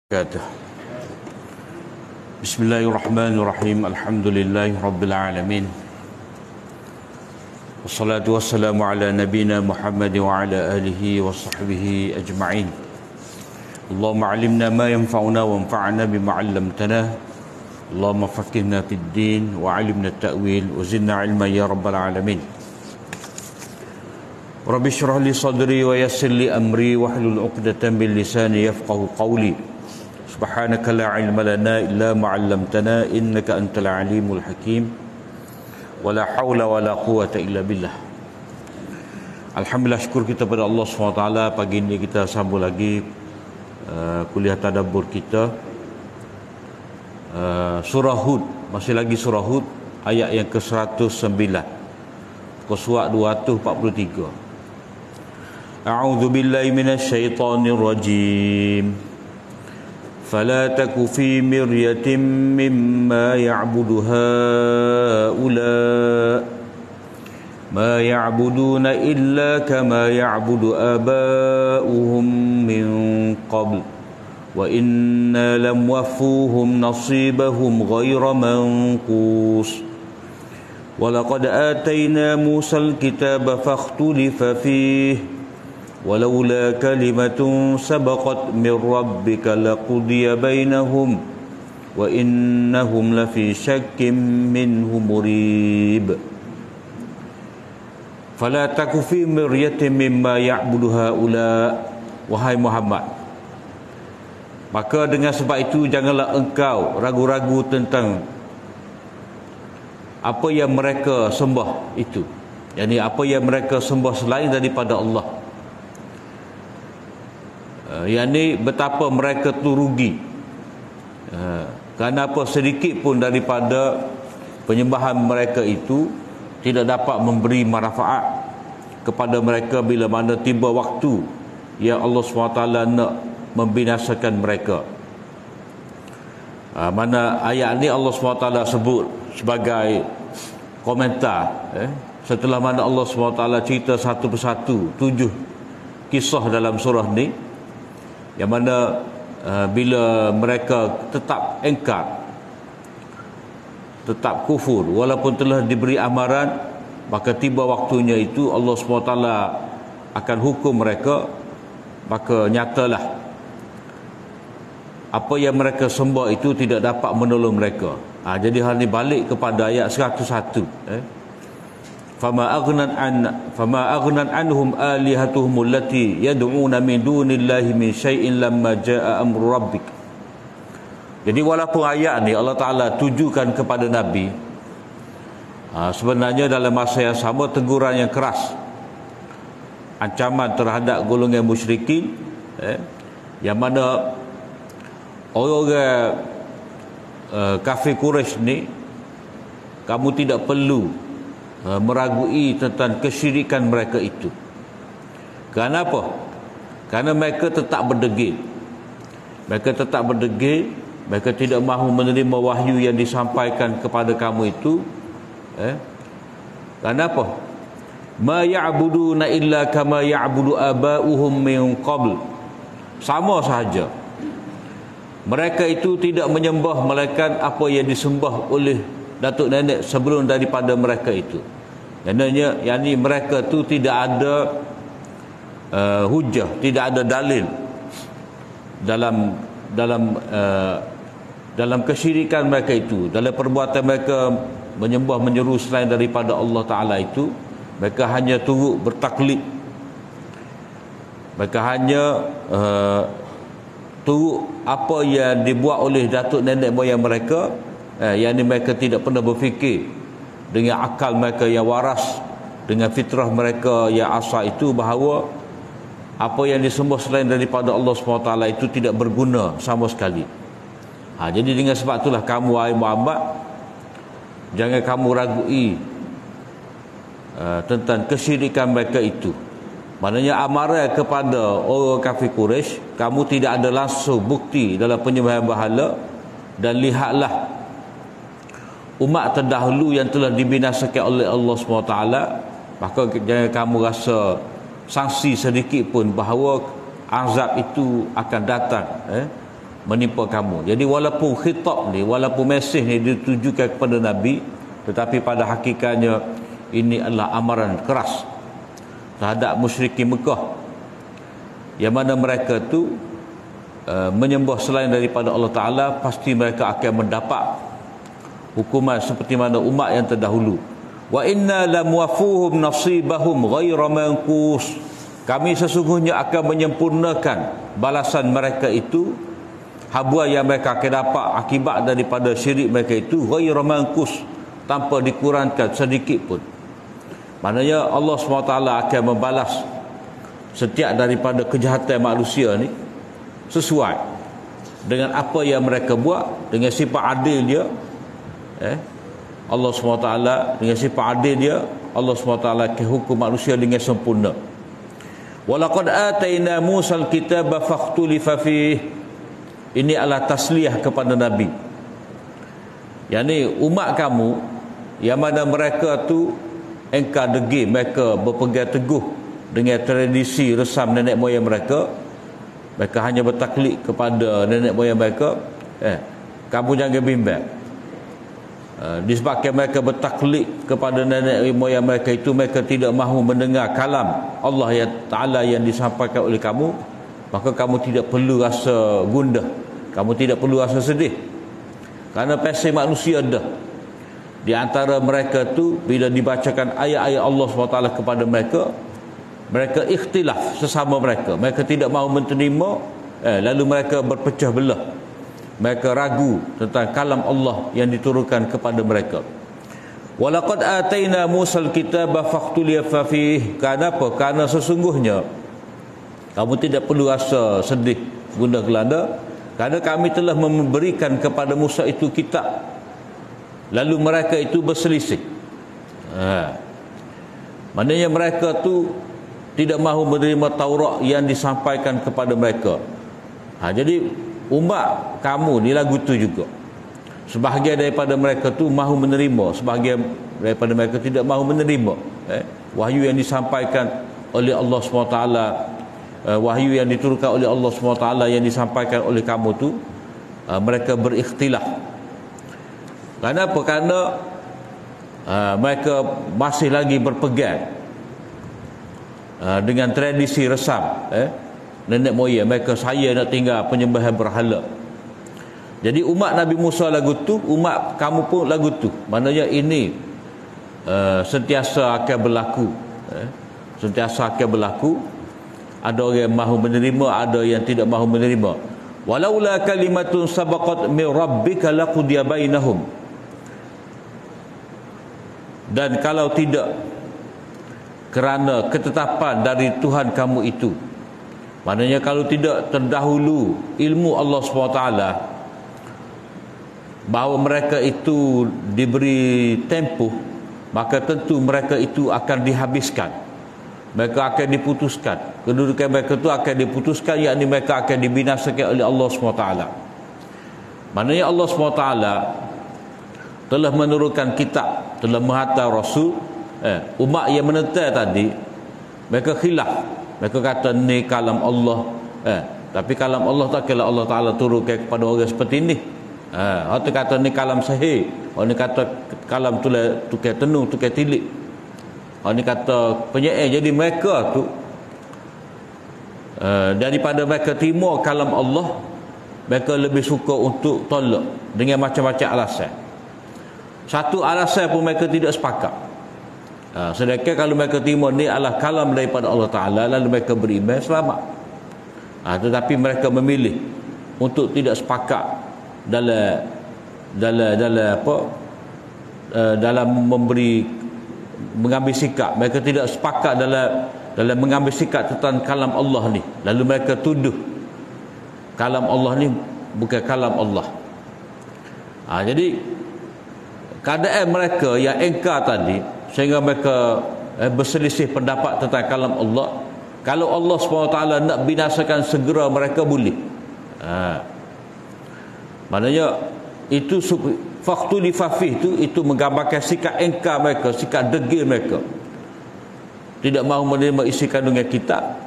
وبركاته. بسم الله الرحمن الرحيم. الحمد لله رب العالمين، والصلاة والسلام على نبينا محمد وعلى آله وصحبه أجمعين. اللهم علمنا ما ينفعنا وانفعنا بما علمتنا. اللهم فقهنا في الدين وعلمنا التأويل وزدنا علما يا رب العالمين. رب اشرح لي صدري ويسر لي أمري واحلل عقدة من لساني يفقهوا قولي. سبحانك لا علم لنا إلا ما علمتنا إنك أنت العليم الحكيم ولا حول ولا قوة إلا بالله. Alhamdulillah, syukur kita pada Allah SWT. Pagi ini kita sambung lagi kuliah tadabbur kita, surah Hud. Masih lagi surah Hud, ayat yang ke-109, surat 243. A'udzu billahi minasy syaithanir rajim. فلا تك في مرية مما يعبد هؤلاء ما يعبدون إلا كما يعبد آباؤهم من قبل وإنا لموفوهم نصيبهم غير منقوص ولقد آتينا موسى الكتاب فاختلف فيه ولولا كلمة سبقت من ربك لقضي بينهم وإنهم لفي شك منه مريب فلا تك في مرية مما يعبد هؤلاء. Wahai Muhammad, maka dengan sebab itu janganlah engkau ragu-ragu tentang apa yang mereka sembah itu, yakni apa yang mereka sembah selain daripada Allah. Yakni betapa mereka tu rugi, kerana apa, sedikit pun daripada penyembahan mereka itu tidak dapat memberi manfaat kepada mereka bila mana tiba waktu yang Allah SWT nak membinasakan mereka. Mana ayat ni Allah SWT sebut sebagai komentar, setelah mana Allah SWT cerita satu persatu 7 kisah dalam surah ni, yang mana bila mereka tetap engkar, tetap kufur walaupun telah diberi amaran, maka tiba waktunya itu Allah SWT akan hukum mereka. Maka nyatalah apa yang mereka sembah itu tidak dapat menolong mereka. Jadi hal ini balik kepada ayat 101. Fama aghnat anhum alihatuhum allati yad'una min dunillahi min syai'in lamma jaa amru rabbik. Jadi walaupun ayat ni Allah Taala tujukan kepada Nabi, sebenarnya dalam masa yang sama teguran yang keras, ancaman terhadap golongan musyrikin, yang mana orang kafir Quraisy ni, kamu tidak perlu meragui tentang kesyirikan mereka itu. Kenapa? Kerana mereka tetap berdegil. Mereka tetap berdegil, mereka tidak mahu menerima wahyu yang disampaikan kepada kamu itu. Kenapa? Ma ya'buduna illa kama ya'budu aba'uhum min qabl. Sama sahaja, mereka itu tidak menyembah melainkan apa yang disembah oleh datuk nenek sebelum daripada mereka itu. Yakni mereka tu tidak ada hujah, tidak ada dalil dalam kesyirikan mereka itu, dalam perbuatan mereka menyembah menyeru selain daripada Allah Ta'ala itu. Mereka hanya turut bertaklid, mereka hanya turut apa yang dibuat oleh datuk nenek moyang mereka. Yang mereka tidak pernah berfikir dengan akal mereka yang waras, dengan fitrah mereka yang asal itu, bahawa apa yang disembah selain daripada Allah SWT itu tidak berguna sama sekali. Jadi dengan sebab itulah kamu, wahai Muhammad, jangan kamu ragui tentang kesyirikan mereka itu. Maknanya amaran kepada orang kafir Quraisy, kamu tidak ada langsung bukti dalam penyembahan berhala. Dan lihatlah umat terdahulu yang telah dibinasakan oleh Allah SWT, maka jangan kamu rasa sangsi sedikit pun bahawa azab itu akan datang menimpa kamu. Jadi walaupun khitab ni, walaupun mesej ni ditujukan kepada Nabi, tetapi pada hakikatnya ini adalah amaran keras terhadap musyrikin Mekah, yang mana mereka tu menyembah selain daripada Allah Ta'ala. Pasti mereka akan mendapat hukuman seperti mana umat yang terdahulu. Wa inna lamuwafuhum nasibahum ghaira manqus. Kami sesungguhnya akan menyempurnakan balasan mereka itu, habuan yang mereka akan dapat akibat daripada syirik mereka itu, ghaira manqus, tanpa dikurangkan sedikit pun. Maknanya Allah SWT akan membalas setiap daripada kejahatan manusia ni sesuai dengan apa yang mereka buat, dengan sifat adil dia. Allah SWT dengan sifat adil dia, Allah SWT akan hukum manusia dengan sempurna. Walaqad atayna Musal kitaba fakhtulifa fih. Ini adalah tasliyah kepada Nabi, yakni umat kamu yang mana mereka tu engkar degil, mereka berpegang teguh dengan tradisi resam nenek moyang mereka. Mereka hanya bertaklid kepada nenek moyang mereka. Kamu jangan bimbang. Disebabkan mereka bertaklid kepada nenek moyang mereka itu, mereka tidak mahu mendengar kalam Allah yang Ta'ala yang disampaikan oleh kamu, maka kamu tidak perlu rasa gundah, kamu tidak perlu rasa sedih, kerana pasal manusia dah. Di antara mereka tu, bila dibacakan ayat-ayat Allah SWT kepada mereka, mereka ikhtilaf sesama mereka, mereka tidak mahu menerima, lalu mereka berpecah belah. Mereka ragu tentang kalam Allah yang diturunkan kepada mereka. Walaqad atayna Musal kitaba fakhtulifa fih. Kenapa? Kerana sesungguhnya kamu tidak perlu rasa sedih, gundah gelanda, kerana kami telah memberikan kepada Musa itu kitab, lalu mereka itu berselisih. Maknanya mereka tu tidak mahu menerima Taurat yang disampaikan kepada mereka. Jadi umat kamu ni lagu tu juga, sebahagian daripada mereka tu mahu menerima, sebahagian daripada mereka tidak mahu menerima wahyu yang disampaikan oleh Allah SWT, wahyu yang diturunkan oleh Allah SWT yang disampaikan oleh kamu tu. Mereka berikhtilaf. Kenapa? Kerana mereka masih lagi berpegang dengan tradisi resam nenek moyang mereka. Saya nak tinggal penyembahan berhala. Jadi umat Nabi Musa lagu tu, umat kamu pun lagu tu. Maknanya ini sentiasa akan berlaku, sentiasa akan berlaku. Ada orang yang mahu menerima, ada yang tidak mahu menerima. Walaula kalimatun sabaqat min rabbika laqudiya bainahum. Dan kalau tidak kerana ketetapan dari Tuhan kamu itu, maknanya kalau tidak terdahulu ilmu Allah SWT bahawa mereka itu diberi tempoh, maka tentu mereka itu akan dihabiskan, mereka akan diputuskan, kedudukan mereka itu akan diputuskan, yakni mereka akan dibinasakan oleh Allah SWT. Maknanya Allah SWT telah menurunkan kitab, telah menghantar Rasul. Umat yang menentang tadi, mereka khilaf, mereka kata ni kalam Allah, tapi kalam Allah tak kira Allah Ta'ala turunkan kepada orang seperti ini. Orang tu kata ni kalam sahih, orang ni kata kalam tu tukar tenung, tukar tilik, orang ni kata penyair. Jadi mereka tu daripada mereka terima kalam Allah, mereka lebih suka untuk tolak dengan macam-macam alasan. Satu alasan pun mereka tidak sepakat. Sedangkan kalau mereka terima ni adalah kalam daripada Allah Ta'ala, lalu mereka beriman, selamat. Tetapi mereka memilih untuk tidak sepakat dalam mengambil sikap. Mereka tidak sepakat dalam mengambil sikap tentang kalam Allah ni. Lalu mereka tuduh kalam Allah ni bukan kalam Allah. Jadi keadaan mereka yang engkar tadi, sehingga mereka berselisih pendapat tentang kalam Allah. Kalau Allah SWT nak binasakan segera, mereka boleh. Maknanya itu fakhtulifa fih itu menggambarkan sikap engkar mereka, sikap degil mereka, tidak mahu menerima isi kandungan kitab.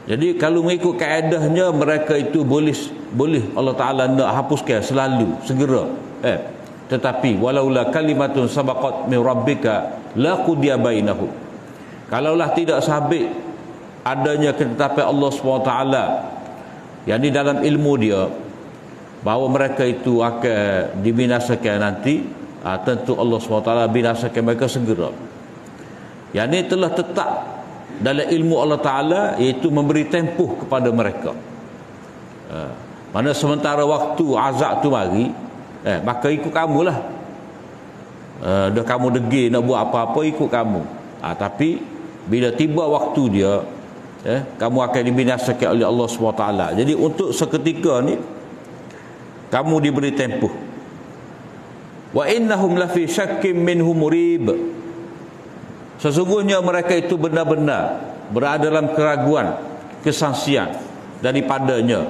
Jadi kalau mengikut kaedahnya, mereka itu boleh Allah Ta'ala nak hapuskan selalu, segera. Tetapi walaula kalimatun sabaqat min rabbika la qudiya bainahum. Kalaulah tidak sabit adanya ketetapan Allah SWT, yang di dalam ilmu dia bahawa mereka itu akan dibinasakan nanti, tentu Allah SWT binasakan mereka segera. Yang ini telah tetap dalam ilmu Allah Ta'ala, iaitu memberi tempoh kepada mereka. Mana sementara waktu azab tu mari, maka ikut kamulah. Dah kamu degil nak buat apa-apa, ikut kamu. Tapi bila tiba waktu dia, kamu akan dibinasakan oleh Allah SWT. Jadi untuk seketika ni kamu diberi tempoh. Wa innahum lafi syakkim minhu murib. Sesungguhnya mereka itu benar-benar berada dalam keraguan, kesangsian daripadanya.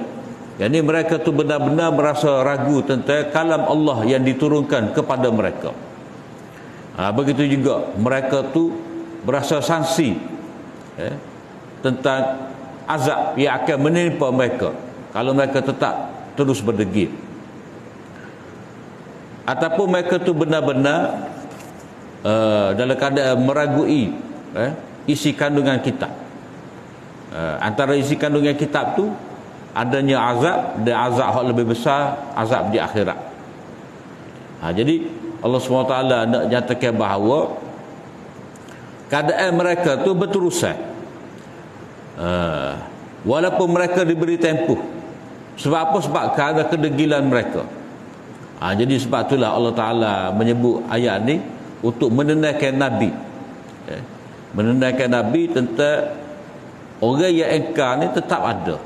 Jadi mereka itu benar-benar merasa ragu tentang kalam Allah yang diturunkan kepada mereka. Begitu juga mereka tu berasa sangsi tentang azab yang akan menimpa mereka kalau mereka tetap terus berdegil. Ataupun mereka tu benar-benar dalam keadaan meragui isi kandungan kitab. Antara isi kandungan kitab tu adanya azab, dan azab yang lebih besar, azab di akhirat. Jadi Allah SWT nak nyatakan bahawa keadaan mereka tu berterusan, walaupun mereka diberi tempoh. Sebab apa? Sebab kerana kedegilan mereka. Jadi sebab itulah Allah Ta'ala menyebut ayat ni untuk menenangkan Nabi, menenangkan Nabi tentang orang yang engkar ni tetap ada.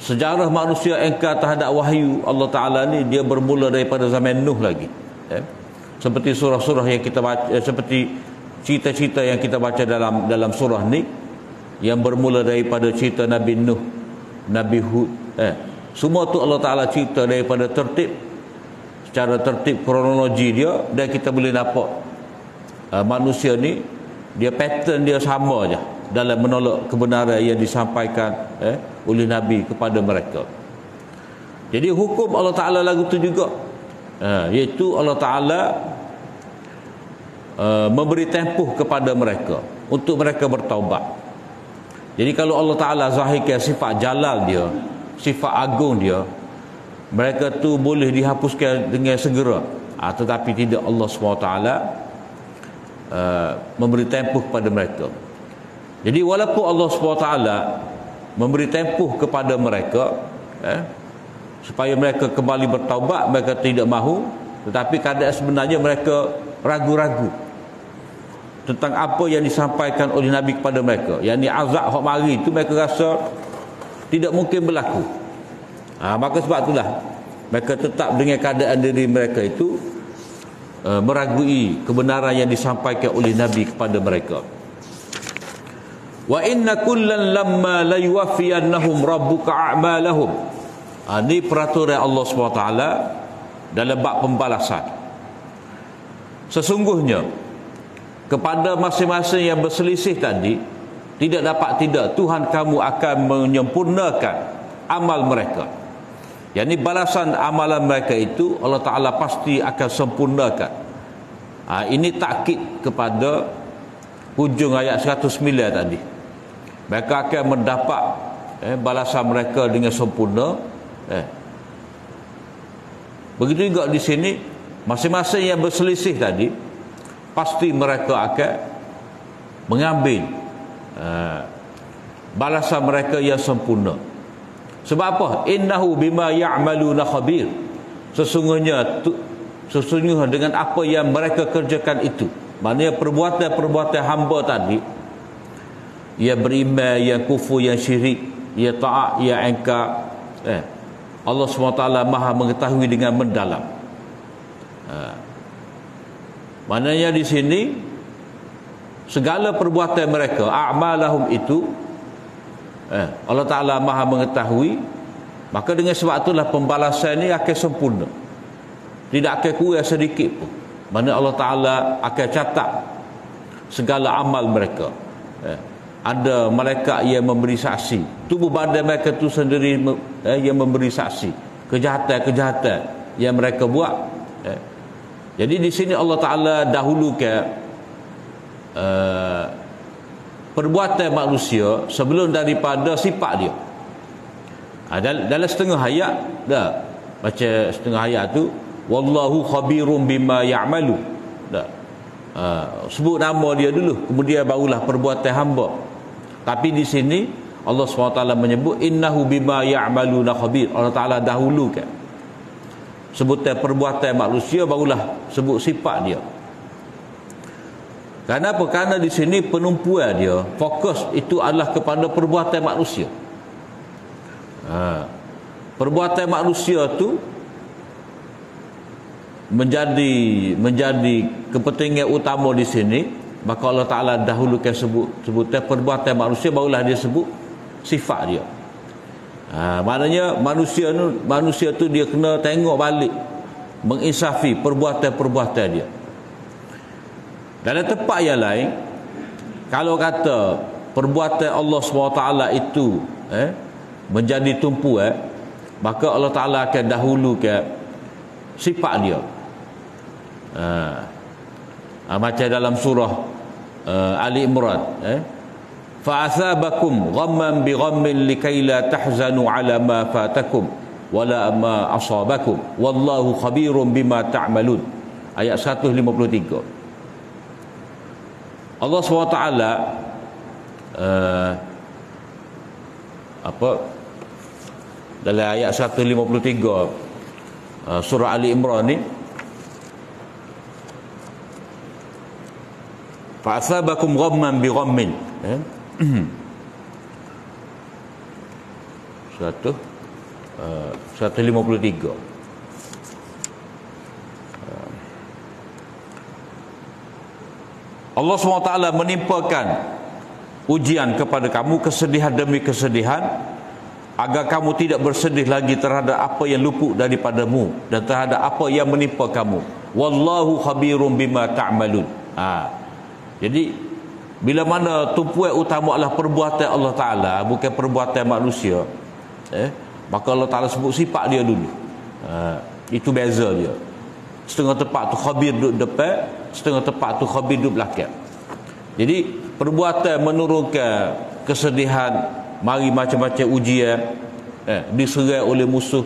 Sejarah manusia engkar terhadap wahyu Allah Ta'ala ni, dia bermula daripada zaman Nuh lagi. Seperti surah-surah yang kita baca, seperti cerita-cerita yang kita baca dalam surah ni, yang bermula daripada cerita Nabi Nuh, Nabi Hud. Semua tu Allah Ta'ala cerita daripada secara tertib kronologi dia, dan kita boleh nampak manusia ni, dia pattern dia sama aja dalam menolak kebenaran yang disampaikan oleh Nabi kepada mereka. Jadi hukum Allah Ta'ala lagu tu juga, iaitu Allah Ta'ala memberi tempoh kepada mereka untuk mereka bertaubat. Jadi kalau Allah Ta'ala zahirkan sifat jalal dia, sifat agung dia, mereka tu boleh dihapuskan dengan segera. Tetapi tidak, Allah SWT memberi tempoh kepada mereka. Jadi walaupun Allah SWT memberi tempoh kepada mereka supaya mereka kembali bertaubat, mereka tidak mahu, tetapi keadaan sebenarnya mereka ragu-ragu tentang apa yang disampaikan oleh Nabi kepada mereka. Yang ni azab hak mari itu mereka rasa tidak mungkin berlaku. Maka sebab itulah mereka tetap dengan keadaan diri mereka itu meragui kebenaran yang disampaikan oleh Nabi kepada mereka. Wa inna kullan lamma la yuwaffiyannahum rabbuka a'malahum. Ini peraturan Allah SWT dalam bab pembalasan. Sesungguhnya kepada masing-masing yang berselisih tadi, tidak dapat tidak Tuhan kamu akan menyempurnakan amal mereka. Yang ini balasan amalan mereka itu Allah Ta'ala pasti akan sempurnakan. Ini takkid kepada hujung ayat 109 tadi. Mereka akan mendapat balasan mereka dengan sempurna. Begitu juga di sini, masing-masing yang berselisih tadi pasti mereka akan mengambil balasan mereka yang sempurna. Sebab apa? Innahu bima ya'maluna khabir. Sesungguhnya dengan apa yang mereka kerjakan itu, maknanya perbuatan-perbuatan hamba tadi, ia beriman, yang kufur, yang syirik, ia taat, ia engkar, Allah SWT Maha mengetahui dengan mendalam. Maknanya di sini segala perbuatan mereka, a'malahum itu, Allah Ta'ala Maha mengetahui. Maka dengan sebab itulah pembalasan ini akan sempurna, tidak akan kurang sedikit pun. Mana Allah Ta'ala akan catat segala amal mereka. ada malaikat yang memberi saksi. Tubuh badan mereka tu sendiri yang memberi saksi kejahatan-kejahatan yang mereka buat. Jadi di sini Allah Ta'ala dahulukan perbuatan manusia sebelum daripada sifat dia. Dalam setengah ayat dah baca setengah ayat tu, wallahu khabirum bima ya'malu. Dah sebut nama dia dulu, kemudian barulah perbuatan hamba. Tapi di sini Allah SWT menyebut innahu bima ya'maluna khabir. Allah Ta'ala dahulukan sebutan perbuatan manusia, barulah sebut sifat dia. Kenapa? Kerana di sini penumpuan dia, fokus itu adalah kepada perbuatan manusia. Perbuatan manusia tu menjadi kepentingan utama di sini. Maka Allah Ta'ala dahulukan sebutan perbuatan manusia, barulah dia sebut sifat dia. Maknanya manusia tu dia kena tengok balik, menginsafi perbuatan-perbuatan dia. Dalam tempat yang lain, kalau kata perbuatan Allah SWT itu menjadi tumpuan, maka Allah Ta'ala akan dahulukan sifat dia. Macam dalam surah Ali Imran, fa'athabakum ghamman bi ghammin likay la tahzanu ala ma fatakum wala ma asabakum wallahu khabirum bima ta'malun. Ayat 153. Allah SWT dalam ayat 153 surah Ali Imran ni, fa'athabakum ghamman bi ghammin 153. Allah SWT menimpakan ujian kepada kamu, kesedihan demi kesedihan, agar kamu tidak bersedih lagi terhadap apa yang luput daripadamu dan terhadap apa yang menimpa kamu. Wallahu khabirum bima ta'malun. Jadi bila mana tumpuan utama adalah perbuatan Allah Ta'ala, bukan perbuatan manusia, maka Allah Ta'ala sebut sifat dia dulu. Itu beza dia. Setengah tempat tu khabir duduk depan, setengah tempat tu khabir duduk belakang. Jadi perbuatan menurunkan kesedihan, mari macam-macam ujian, diserai oleh musuh,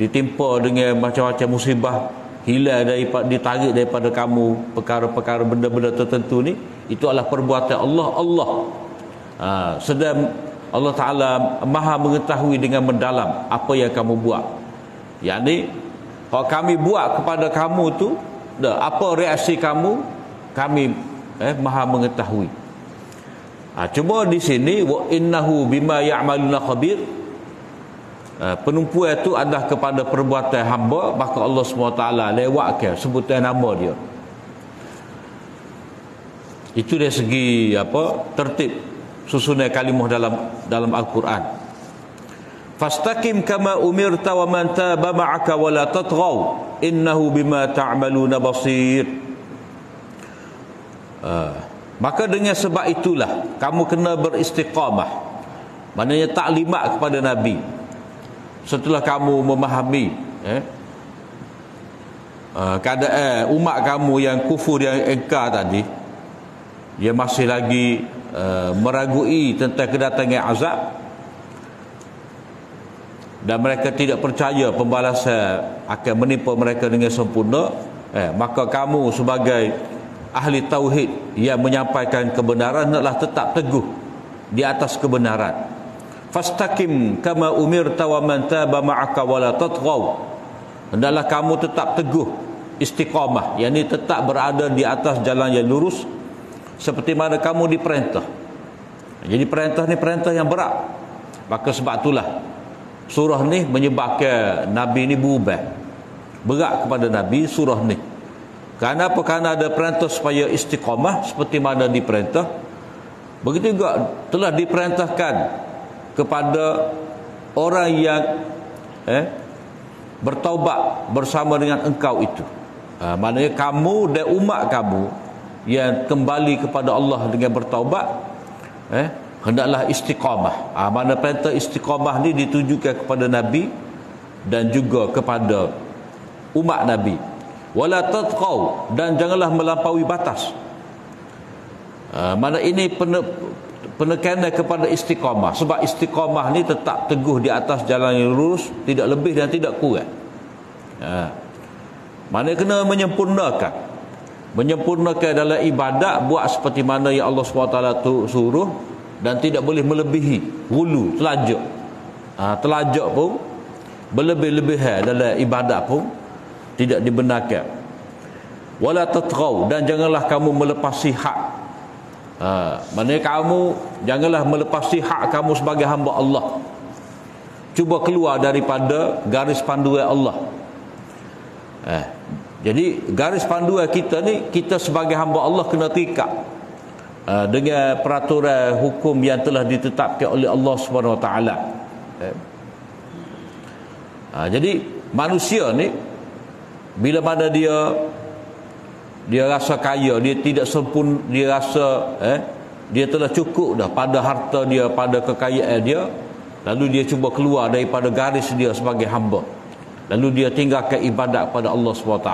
ditimpa dengan macam-macam musibah, hilang ditarik daripada kamu perkara-perkara benda-benda tertentu ni, itu adalah perbuatan Allah. Sedang Allah Ta'ala maha mengetahui dengan mendalam apa yang kamu buat. Yakni kalau kami buat kepada kamu tu, apa reaksi kamu, kami maha mengetahui. Cuma di sini wa innahu bima ya'maluna khabir, penumpuan itu adalah kepada perbuatan hamba, maka Allah SWT lewatkan sebutan nama dia. Itu dari segi tertib susunan kalimah dalam Al-Quran. Fastaqim kama umirta wa man taba ma'aka wa la tatghaw innahu bima ta'maluna basir. Maka dengan sebab itulah kamu kena beristiqamah. Maknanya taklimat kepada Nabi. Setelah kamu memahami keadaan umat kamu yang kufur, yang engkar tadi, dia masih lagi meragui tentang kedatangan azab, dan mereka tidak percaya pembalasan akan menimpa mereka dengan sempurna, maka kamu sebagai ahli tauhid yang menyampaikan kebenaran hendaklah tetap teguh di atas kebenaran. Fastaqim kama umirta wa man taba ma'aka wa la tatghaw. Hendaklah kamu tetap teguh, istiqamah, yakni tetap berada di atas jalan yang lurus seperti mana kamu diperintah. Jadi perintah ni perintah yang berat. Maka sebab itulah surah ni menyebabkan Nabi ni berubah. Berat kepada Nabi surah ni. Kerana apa? Kerana ada perintah supaya istiqamah seperti mana diperintah. Begitu juga telah diperintahkan kepada orang yang bertaubat bersama dengan engkau itu. Maknanya kamu dan umat kamu yang kembali kepada Allah dengan bertaubat, hendaklah istiqamah. Mana perintah istiqamah ni ditujukan kepada Nabi dan juga kepada umat Nabi. Wala tatqau, dan janganlah melampaui batas. Mana ini penekanan kepada istiqamah, sebab istiqamah ni tetap teguh di atas jalan yang lurus, tidak lebih dan tidak kurang. Mana kena menyempurnakan dalam ibadat, buat seperti mana yang Allah SWT suruh, dan tidak boleh melebihi, hulu, telajak. Telajak pun berlebih-lebihan dalam ibadat pun tidak dibenarkan. Wala tatghaw, dan janganlah kamu melepasi hak. Maknanya kamu janganlah melepasi hak kamu sebagai hamba Allah. Cuba keluar daripada garis panduan Allah. Jadi garis panduan kita ni, kita sebagai hamba Allah kena terikat dengan peraturan hukum yang telah ditetapkan oleh Allah Subhanahu Wa Taala. Jadi manusia ni bila mana dia rasa kaya, dia tidak sempurna, dia rasa dia telah cukup dah pada harta dia, pada kekayaan dia, lalu dia cuba keluar daripada garis dia sebagai hamba, lalu dia tinggalkan ibadat pada Allah SWT.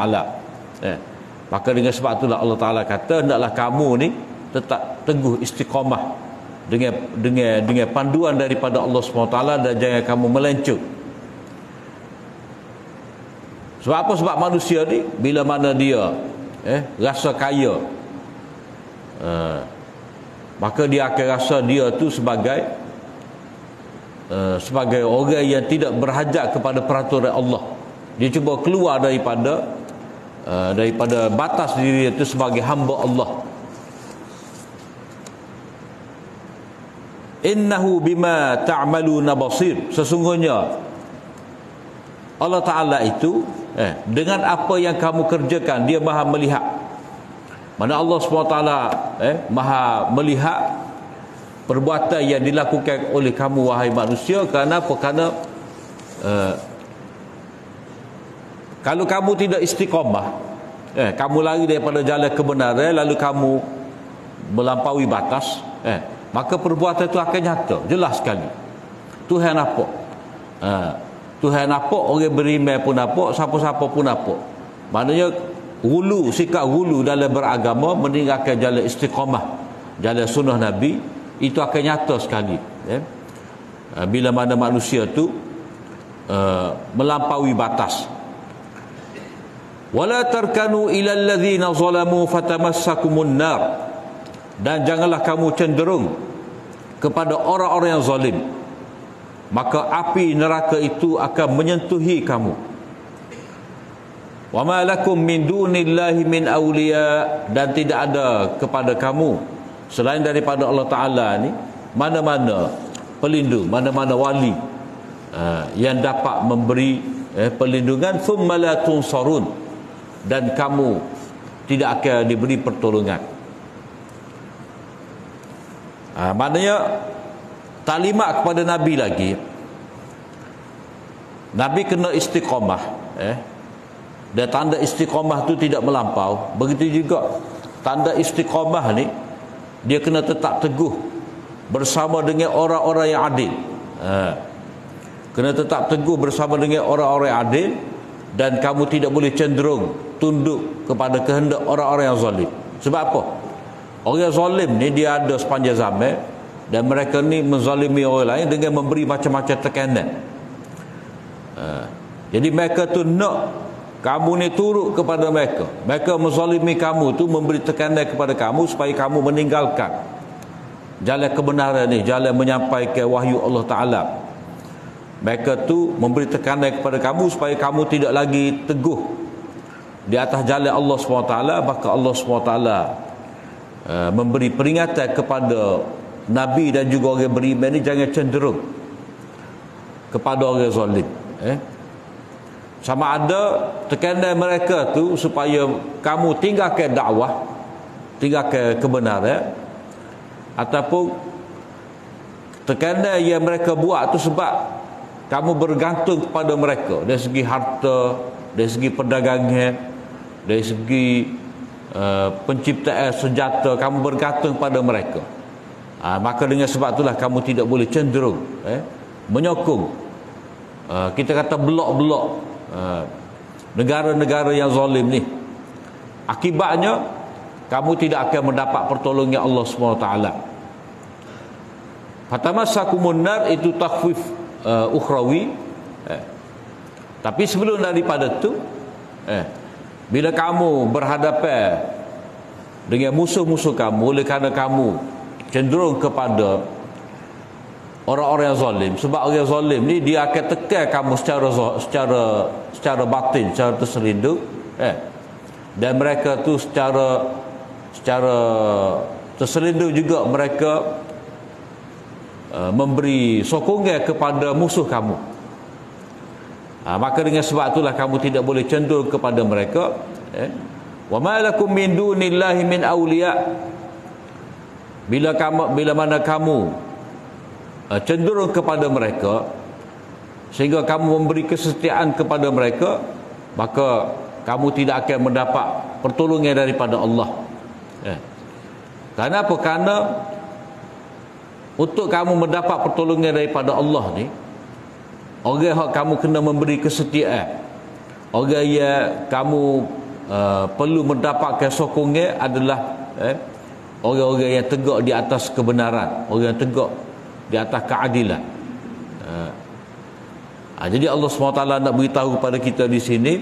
Maka dengan sebab itulah Allah Ta'ala kata, hendaklah kamu ni tetap teguh istiqamah dengan panduan daripada Allah SWT, dan jangan kamu melenceng. Sebab apa? Sebab manusia ni bila mana dia rasa kaya, maka dia akan rasa dia tu sebagai orang yang tidak berhajat kepada peraturan Allah. Dia cuba keluar daripada batas diri itu sebagai hamba Allah. Innahu bima ta'maluna basir, sesungguhnya Allah Ta'ala itu dengan apa yang kamu kerjakan, dia maha melihat. Mana Allah SWT maha melihat perbuatan yang dilakukan oleh kamu, wahai manusia. Kerana apa? Kerana kalau kamu tidak istiqamah, kamu lari daripada jalan kebenaran, lalu kamu melampaui batas, maka perbuatan itu akan nyata, jelas sekali. Tuhan nampak. Tuhan nampak, orang beriman pun nampak, siapa-siapa pun nampak. Maknanya sikap hulu dalam beragama, meninggalkan jalan istiqamah, jalan sunnah Nabi, itu akan nyata sekali. Bila mana manusia tu melampaui batas. Wala tarkanu ilal ladzina zalamu fatamassakumun nar, dan janganlah kamu cenderung kepada orang-orang yang zalim, maka api neraka itu akan menyentuhi kamu. Wa ma lakum min dunillahi min awliya, dan tidak ada kepada kamu selain daripada Allah Ta'ala ni mana-mana pelindung, mana-mana wali yang dapat memberi perlindungan. Thumma la tunsarun, dan kamu tidak akan diberi pertolongan. Maknanya taklimat kepada Nabi lagi, Nabi kena istiqamah, dan tanda istiqamah tu tidak melampau. Begitu juga tanda istiqamah ni, dia kena tetap teguh bersama dengan orang-orang yang adil. Kena tetap teguh bersama dengan orang-orang yang adil, dan kamu tidak boleh cenderung tunduk kepada kehendak orang-orang yang zalim. Sebab apa? Orang zalim ni dia ada sepanjang zaman, dan mereka ni menzalimi orang lain dengan memberi macam-macam tekanan. Jadi mereka tu nak kamu ni turut kepada mereka. Mereka menzalimi kamu tu, memberi tekanan kepada kamu supaya kamu meninggalkan jalan kebenaran ni, jalan menyampaikan wahyu Allah Ta'ala. Mereka tu memberi tekanan kepada kamu supaya kamu tidak lagi teguh di atas jalan Allah SWT. Maka Allah SWT memberi peringatan kepada Nabi dan juga orang beriman ni, jangan cenderung kepada orang zalim. Sama ada tekanan mereka tu supaya kamu tinggalkan dakwah, tinggalkan kebenaran, ataupun tekanan yang mereka buat tu sebab kamu bergantung kepada mereka dari segi harta, dari segi perdagangan, dari segi penciptaan senjata, kamu bergantung pada mereka. Maka dengan sebab itulah kamu tidak boleh cenderung menyokong, kita kata blok-blok negara-negara yang zalim ni. Akibatnya kamu tidak akan mendapat pertolongan Allah SWT. Fatamassakumun nar itu takhfif ukhrawi. Tapi sebelum daripada tu, bila kamu berhadapan dengan musuh-musuh kamu, oleh kerana kamu cenderung kepada orang-orang yang zalim, sebab orang zalim ni dia akan tekan kamu secara batin, secara terselindung, dan mereka tu secara terselindung juga mereka memberi sokongan kepada musuh kamu. Maka dengan sebab itulah kamu tidak boleh cenderung kepada mereka. Wa ma lakum min dunillahi min awliya. Bila mana kamu cenderung kepada mereka sehingga kamu memberi kesetiaan kepada mereka, maka kamu tidak akan mendapat pertolongan daripada Allah. Kenapa? Kerana untuk kamu mendapat pertolongan daripada Allah ni, orang yang kamu kena memberi kesetiaan, orang yang kamu perlu mendapatkan sokongan adalah orang-orang yang tegak di atas kebenaran, orang yang tegak di atas keadilan. Jadi Allah SWT nak beritahu kepada kita di sini,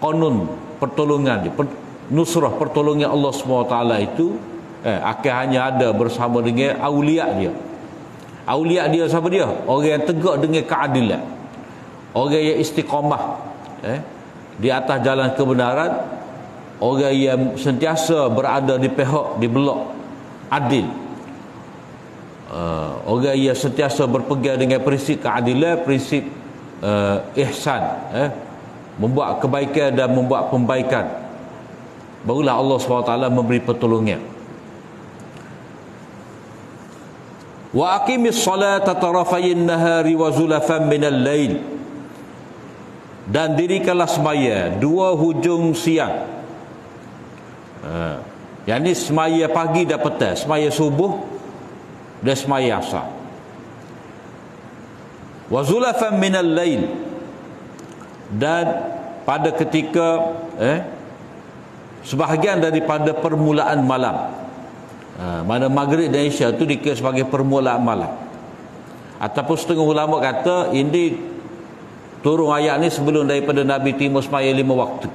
konun pertolongan, nusrah pertolongan Allah SWT itu akan hanya ada bersama dengan awliya dia. Awliya dia siapa dia? Orang yang tegak dengan keadilan, orang yang istiqamah di atas jalan kebenaran, orang yang sentiasa berada di pihak, di blok adil, orang yang sentiasa berpegang dengan prinsip keadilan, prinsip ihsan, membuat kebaikan dan membuat pembaikan. Barulah Allah SWT memberi pertolongan. Wa aqimis salata tarafayin nahari wa zulafan minal lail. Dan dirikanlah semaya dua hujung siang. Yang ni semaya pagi dan petang, semaya subuh dan semaya asar. Wa zulafan minal lail. Dan pada ketika sebahagian daripada permulaan malam. Mana maghrib dan isya itu dikira sebagai permulaan malam. Ataupun setengah ulama kata ini turun ayat ni sebelum daripada Nabi timur semaya 5 waktu.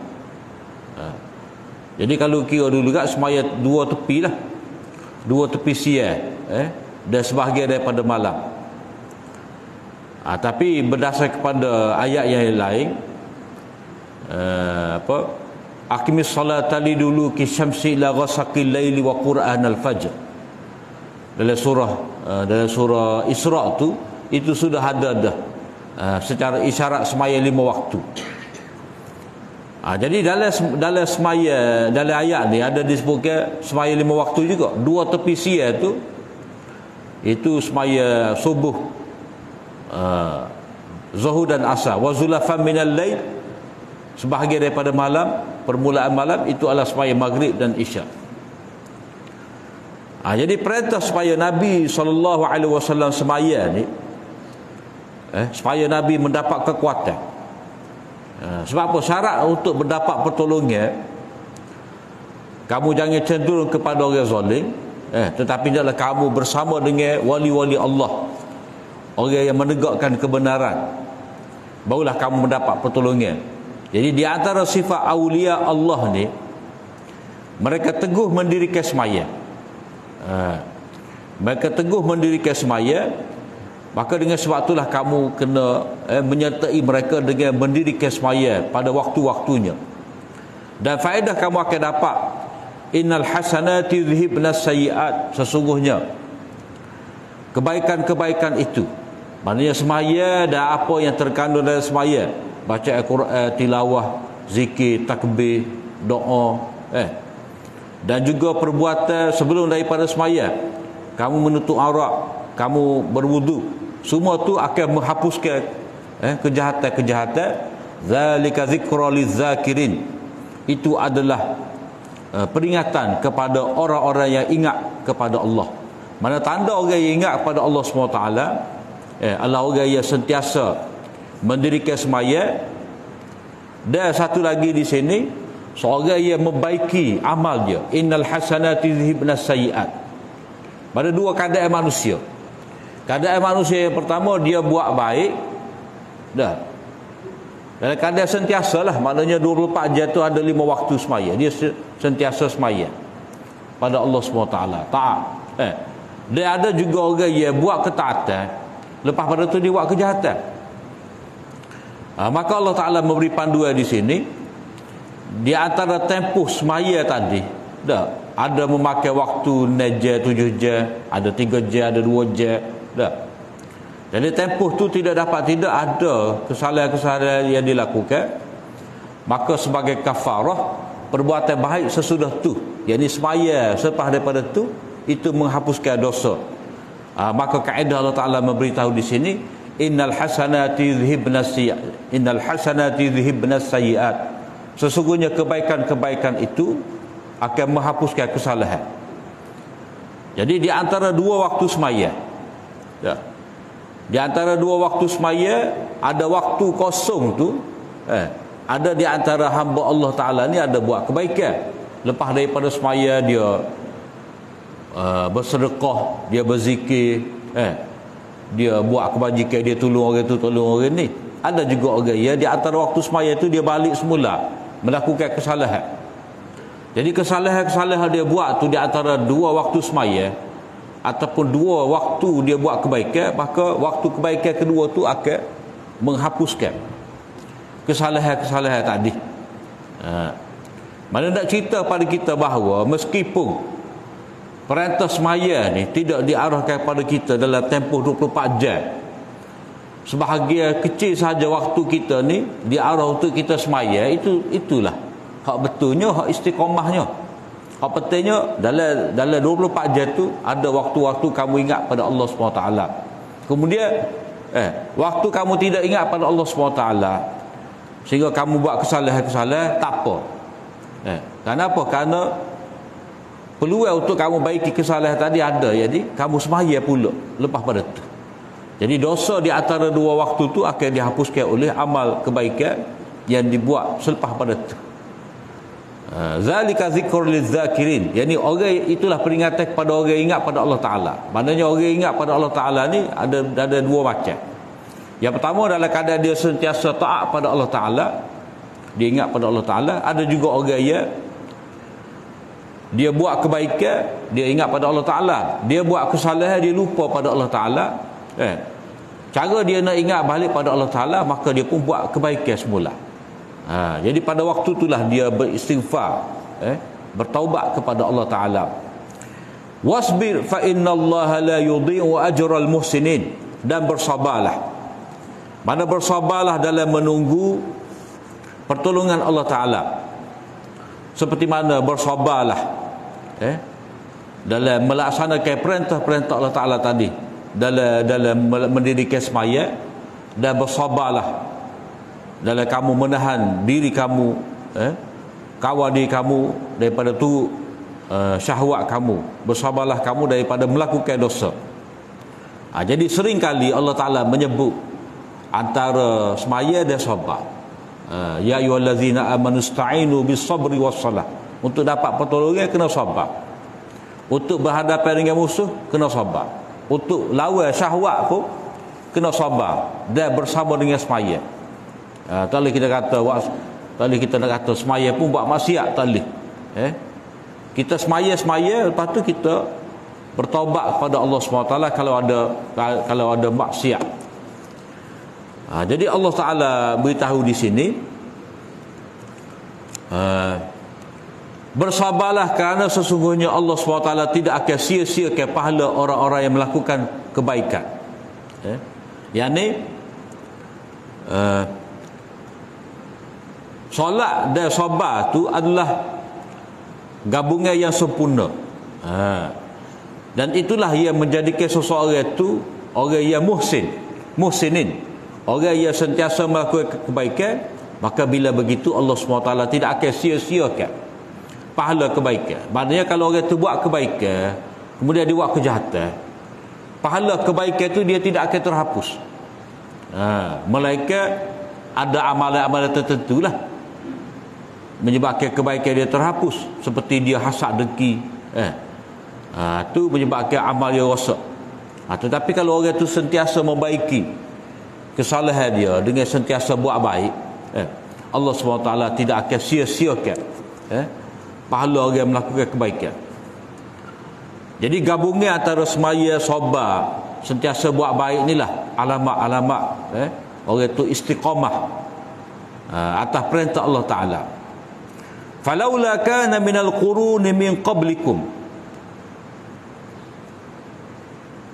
Jadi kalau kira dulu kat semaya dua tepi lah, dua tepi siang, dan sebahagian daripada malam. Tapi berdasar kepada ayat yang lain, aqimis salata liduluki syamsi ila ghasaqil laili wa qur'an al-fajr. Dalam surah Isra tu itu sudah ada dah secara isyarat semaya 5 waktu. Jadi dalam semaya, dalam ayat ni ada disebutkan semaya 5 waktu juga. Dua tepi siang tu itu semaya subuh, zuhur dan asar. Wa zulafan minal lail, sebahagian daripada malam, permulaan malam itu adalah semaya maghrib dan isya. Jadi perintah supaya Nabi SAW semaya ni, supaya Nabi mendapat kekuatan. Sebab apa? Syarat untuk mendapat pertolongan, kamu jangan cenderung kepada orang zalim, tetapi hendaklah kamu bersama dengan wali-wali Allah, orang yang menegakkan kebenaran, barulah kamu mendapat pertolongan. Jadi di antara sifat awliya Allah ni, mereka teguh mendirikan semaya. Mereka teguh mendirikan semaya. Maka dengan sebab itulah kamu kena menyertai mereka dengan mendirikan semaya pada waktu-waktunya. Dan faedah kamu akan dapat, innal hasanati yudhibnas sayyi'at, sesungguhnya kebaikan-kebaikan itu, maknanya semaya dan apa yang terkandung dalam semaya, baca Al-Quran, tilawah, zikir, takbir, doa, dan juga perbuatan sebelum daripada semaya, kamu menutup aurat, kamu berwudu, semua tu akan menghapuskan kejahatan-kejahatan. Zalika zikra lizakirin, itu adalah peringatan kepada orang-orang yang ingat kepada Allah. Mana tanda orang yang ingat kepada Allah SWT, adalah orang yang sentiasa mendirikan sembahyang. Dan satu lagi di sini, seorang yang membaiki amal dia. Innal hasanati yudhibnas sayyi'at. Pada dua keadaan manusia. Keadaan manusia yang pertama, dia buat baik. Dah. Dalam keadaan sentiasa lah. Maknanya 24 jam tu ada 5 waktu semaya. Dia sentiasa semaya pada Allah SWT. Taat. Dia ada juga orang yang buat ketaatan, lepas pada tu dia buat kejahatan. Maka Allah Ta'ala memberi panduan di sini. Di antara tempoh semaya tadi, dah, ada memakai waktu 6 jam, 7 jam, ada 3 jam, ada 2 jam. Dah. Jadi tempoh tu tidak ada kesalahan-kesalahan yang dilakukan. Maka sebagai kafarah, perbuatan baik sesudah tu, yakni semaya selepas daripada tu, itu menghapuskan dosa. Maka kaedah Allah Ta'ala memberitahu di sini, innal hasanati yudhibnas sayyi'at. Sesungguhnya kebaikan-kebaikan itu akan menghapuskan kesalahan. Jadi di antara dua waktu semaya, di antara dua waktu semaya, ada waktu kosong tu, ada di antara hamba Allah Ta'ala ni ada buat kebaikan. Lepas daripada semaya dia bersedekah, dia berzikir, dia buat kebajikan, dia tolong orang tu, tolong orang ni. Ada juga orang ya, di antara waktu semaya tu dia balik semula melakukan kesalahan. Jadi kesalahan-kesalahan dia buat tu di antara dua waktu semaya ataupun dua waktu dia buat kebaikan, maka waktu kebaikan kedua tu akan menghapuskan kesalahan-kesalahan tadi. Mana nak cerita pada kita bahawa meskipun perintah semaya ni tidak diarahkan pada kita dalam tempoh 24 jam, sebahagian kecil sahaja waktu kita ni diarah untuk kita semaya, itulah hak betulnya, hak istiqamahnya. Hak pentingnya dalam 24 jam tu ada waktu-waktu kamu ingat pada Allah SWT. Kemudian waktu kamu tidak ingat pada Allah SWT sehingga kamu buat kesalahan-kesalahan, tak apa. Kenapa? Kerana peluang untuk kamu baiki kesalahan tadi ada, jadi kamu semaya pula lepas pada tu. Jadi dosa di antara dua waktu tu akan dihapuskan oleh amal kebaikan yang dibuat selepas pada tu. Zalika zikrul lizakirin, yani orang itulah peringatan kepada orang yang ingat pada Allah Ta'ala. Maknanya orang yang ingat pada Allah Ta'ala ni ada dua macam. Yang pertama dalam keadaan dia sentiasa taat pada Allah Ta'ala, dia ingat pada Allah Ta'ala. Ada juga orang yang dia buat kebaikan, dia ingat pada Allah Ta'ala, dia buat kesalahan, dia lupa pada Allah Ta'ala. Cara dia nak ingat balik pada Allah Ta'ala, maka dia pun buat kebaikan semula. Jadi pada waktu itulah dia beristighfar, bertaubat kepada Allah Ta'ala. Wasbir fa innallaha la yudhi'u ajral muhsinin, dan bersabarlah. Mana bersabarlah dalam menunggu pertolongan Allah Ta'ala. Seperti mana bersabarlah dalam melaksanakan perintah-perintah Allah Ta'ala tadi, dalam mendirikan semaya, dan bersabarlah dalam kamu menahan diri kamu, kawal diri kamu daripada tu syahwat kamu, bersabarlah kamu daripada melakukan dosa. Jadi seringkali Allah Ta'ala menyebut antara semaya dan sabar. Ya ayyuhallazina amanu ista'inu bis-sabri was-salah. Untuk dapat pertolongan kena sabar. Untuk berhadapan dengan musuh kena sabar. Untuk lawan syahwat pun kena sabar dan bersama dengan semaya. Tak boleh kita kata kita nak kata semaya pun buat maksiat, tak boleh. Kita semaya, lepas tu kita bertaubat kepada Allah SWT kalau ada maksiat. Jadi Allah Ta'ala beritahu di sini, bersabarlah kerana sesungguhnya Allah SWT tidak akan sia-siakan pahala orang-orang yang melakukan kebaikan. Yang ni solat dan sabar tu adalah gabungan yang sempurna. Dan itulah yang menjadikan seseorang itu orang yang muhsinin, orang yang sentiasa melakukan kebaikan. Maka bila begitu Allah SWT tidak akan sia-siakan pahala kebaikan. Maknanya kalau orang tu buat kebaikan, kemudian dia buat kejahatan, pahala kebaikan tu dia tidak akan terhapus. Melainkan ada amalan-amalan tertentu lah menyebabkan kebaikan dia terhapus, seperti dia hasad dengki, tu menyebabkan amal dia rosak. Tetapi kalau orang tu sentiasa membaiki kesalahan dia dengan sentiasa buat baik, Allah SWT tidak akan sia-siakan pahala orang yang melakukan kebaikan. Jadi gabungan antara semaya, sabar, sentiasa buat baik inilah alamat-alamat orang itu istiqamah atas perintah Allah Ta'ala. Falaula kana minal quruni min qablikum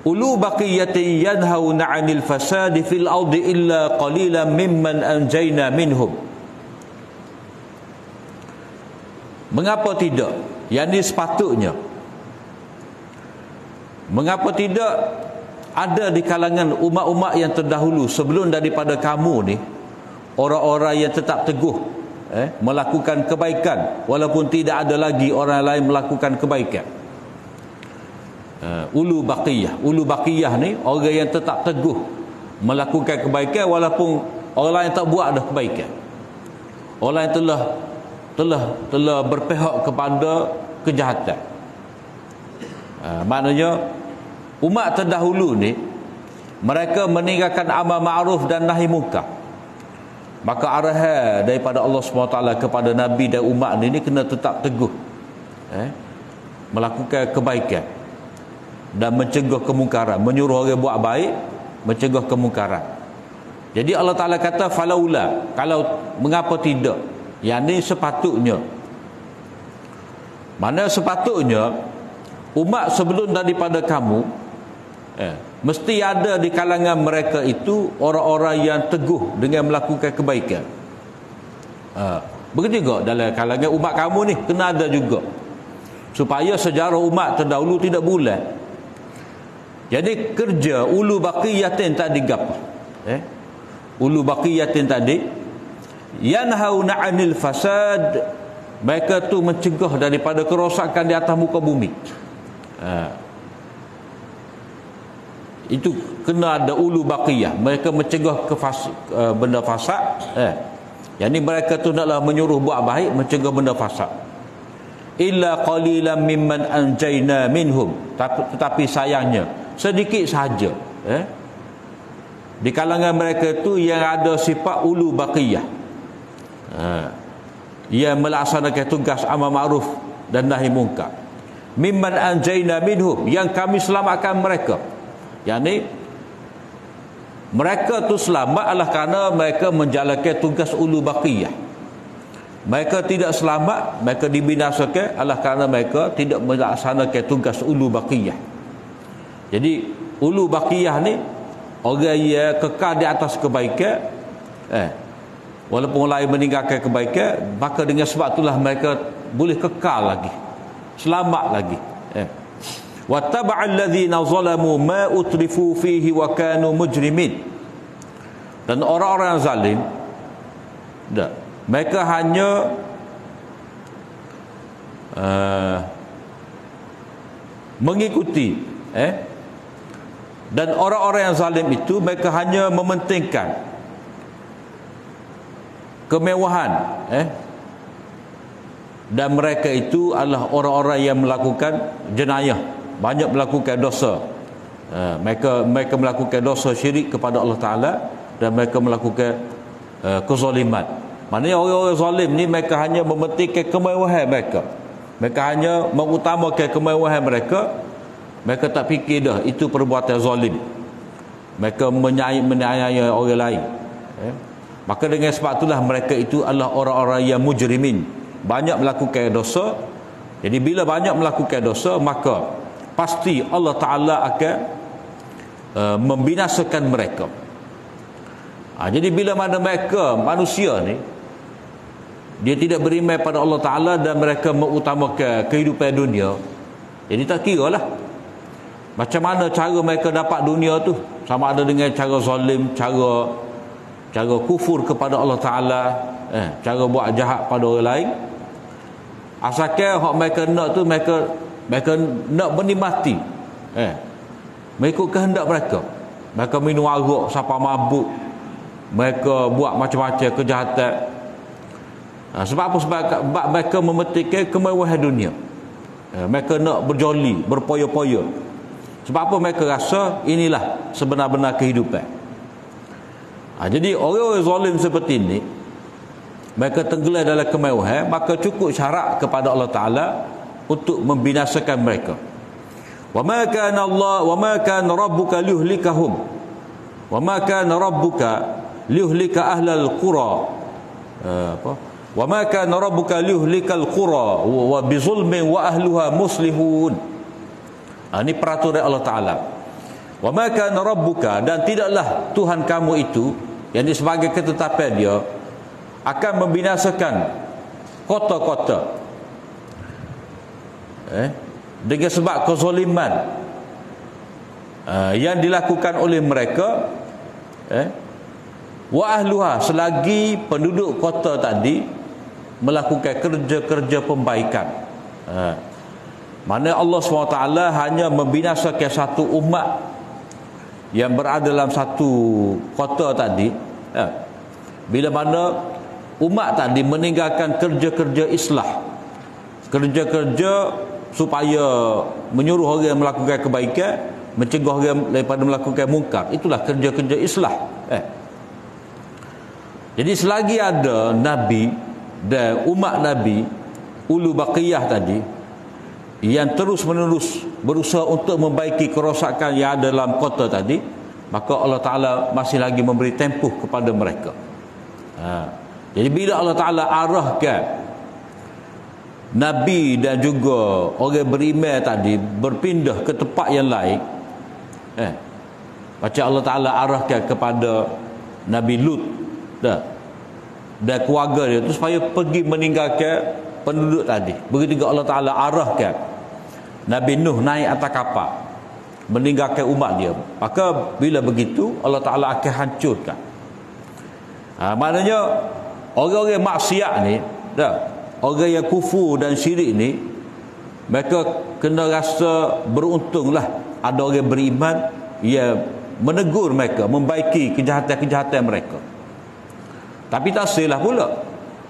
ulu baqiyatin yanhauna 'anil fasadi fil ardi illa qalilan mimman anjayna minhum. Mengapa tidak? Yang ini sepatutnya. Mengapa tidak ada di kalangan umat-umat yang terdahulu sebelum daripada kamu ni orang-orang yang tetap teguh melakukan kebaikan walaupun tidak ada lagi orang lain melakukan kebaikan. Ulu baqiyah ni orang yang tetap teguh melakukan kebaikan walaupun orang lain tak buat dah kebaikan. Orang yang telah berpihak kepada kejahatan. Maknanya umat terdahulu ni mereka meninggalkan amal ma'ruf dan nahi munkar. Maka arahan daripada Allah SWT kepada Nabi dan umat ni kena tetap teguh melakukan kebaikan dan mencegah kemungkaran, menyuruh orang buat baik, mencegah kemungkaran. Jadi Allah Ta'ala kata falaula, kalau mengapa tidak, yang ni sepatutnya. Mana sepatutnya umat sebelum daripada kamu mesti ada di kalangan mereka itu orang-orang yang teguh dengan melakukan kebaikan. Begitu juga dalam kalangan umat kamu ni kena ada juga, supaya sejarah umat terdahulu tidak bulat. Jadi kerja ulu baqiyatin tadi gapa? Ulu baqiyatin tadi yanhauna 'anil fasad, mereka tu mencegah daripada kerosakan di atas muka bumi. Itu kena ada ulu baqiyah, mereka mencegah benda fasad. Yang ni mereka tu naklah menyuruh buat baik, mencegah benda fasad. Illa qalilan mimman anjayna minhum, tetapi sayangnya sedikit sahaja di kalangan mereka tu yang ada sifat ulu baqiyah, yang melaksanakan tugas amal ma'ruf dan nahi munkar. Mimman anjayna minhum, yang kami selamatkan mereka. Yang ni mereka tu selamat adalah kerana mereka menjalankan tugas ulu baqiyah. Mereka tidak selamat, mereka dibinasakan adalah kerana mereka tidak melaksanakan tugas ulu baqiyah. Jadi ulu baqiyah ni orang yang kekal di atas kebaikan, walaupun lain meninggalkan kebaikan, maka dengan sebab itulah mereka boleh kekal lagi, selamat lagi. Wattaba'a alladhina zalamu ma utrifu fihi wa kanu mujrimin. Dan orang-orang yang zalim, mereka hanya mengikuti dan orang-orang yang zalim itu mereka hanya mementingkan kemewahan, dan mereka itu adalah orang-orang yang melakukan jenayah, banyak melakukan dosa. Mereka melakukan dosa syirik kepada Allah Ta'ala, dan mereka melakukan kezaliman. Maknanya orang-orang zalim ni mereka hanya mementingkan kemewahan mereka, mereka hanya mengutamakan kemewahan mereka. Mereka tak fikir dah itu perbuatan zalim, mereka menganiaya orang lain. Maka dengan sebab itulah mereka itu adalah orang-orang yang mujrimin, banyak melakukan dosa. Jadi bila banyak melakukan dosa, maka pasti Allah Ta'ala akan membinasakan mereka. Jadi bila mana mereka manusia ni dia tidak beriman pada Allah Ta'ala dan mereka mengutamakan kehidupan dunia, jadi tak kira lah macam mana cara mereka dapat dunia tu, sama ada dengan cara zalim, cara kufur kepada Allah Ta'ala, cara buat jahat pada orang lain. Asalkan hak mereka nak tu mereka nak menikmati. Mengikut kehendak mereka. Mereka minum arak sampai mabuk. Mereka buat macam-macam kejahatan. Sebab apa? Sebab mereka memetikkan kemewahan dunia. Mereka nak berjoli, berpoya-poya. Sebab apa? Mereka rasa inilah sebenar-benar kehidupan. Jadi orang-orang zalim seperti ini, mereka tenggelam dalam kemewahan, maka cukup syarat kepada Allah Ta'ala untuk membinasakan mereka. Wa ma kana Allah wa ma kana rabbuka liyuhlikahum wa ma kana rabbuka liyuhlika ahlal qura wa ma kana rabbuka liyuhlikal qura wa bizulmin wa ahluha muslihun. Ini peraturan Allah Ta'ala. Wa ma kana rabbuka, dan tidaklah Tuhan kamu itu, yang sebagai ketetapan dia, akan membinasakan kota-kota dengan sebab kezaliman yang dilakukan oleh mereka, wa ahluha, selagi penduduk kota tadi melakukan kerja-kerja pembaikan. Mana Allah SWT hanya membinasakan satu umat yang berada dalam satu kota tadi, bila mana umat tadi meninggalkan kerja-kerja islah, kerja-kerja supaya menyuruh orang melakukan kebaikan, mencegah orang daripada melakukan mungkar. Itulah kerja-kerja islah. Jadi selagi ada Nabi dan umat Nabi ulu baqiyah tadi yang terus-menerus berusaha untuk membaiki kerosakan yang ada dalam kota tadi, maka Allah Ta'ala masih lagi memberi tempuh kepada mereka. Jadi bila Allah Ta'ala arahkan Nabi dan juga orang beriman tadi berpindah ke tempat yang lain, macam Allah Ta'ala arahkan kepada Nabi Lut dan keluarga dia tu supaya pergi meninggalkan penduduk tadi. Begitu juga Allah Ta'ala arahkan Nabi Nuh naik atas kapal meninggalkan umat dia. Maka bila begitu Allah Ta'ala akan hancurkan. Maknanya orang-orang maksiat ni, orang yang kufur dan syirik ni, mereka kena rasa beruntunglah ada orang beriman yang menegur mereka, membaiki kejahatan-kejahatan mereka. Tapi tak salah pula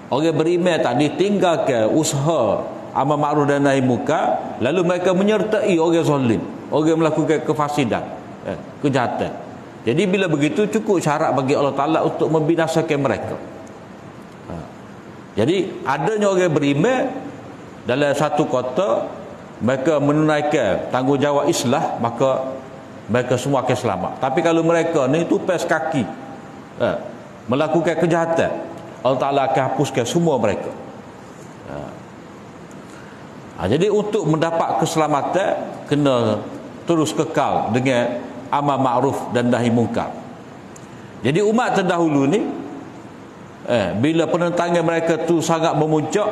orang beriman tadi tinggalkan usaha amal ma'ruf dan nahi munkar, lalu mereka menyertai orang zalim, orang melakukan kefasidan, kejahatan. Jadi bila begitu cukup syarat bagi Allah Ta'ala untuk membinasakan mereka. Jadi adanya orang beriman dalam satu kota, mereka menunaikan tanggungjawab islah, maka mereka semua akan selamat. Tapi kalau mereka ni tupas kaki melakukan kejahatan, Allah Ta'ala akan hapuskan semua mereka. Jadi untuk mendapat keselamatan, kena terus kekal dengan amal ma'ruf dan nahi munkar. Jadi umat terdahulu ni, bila penentangan mereka tu sangat memuncak,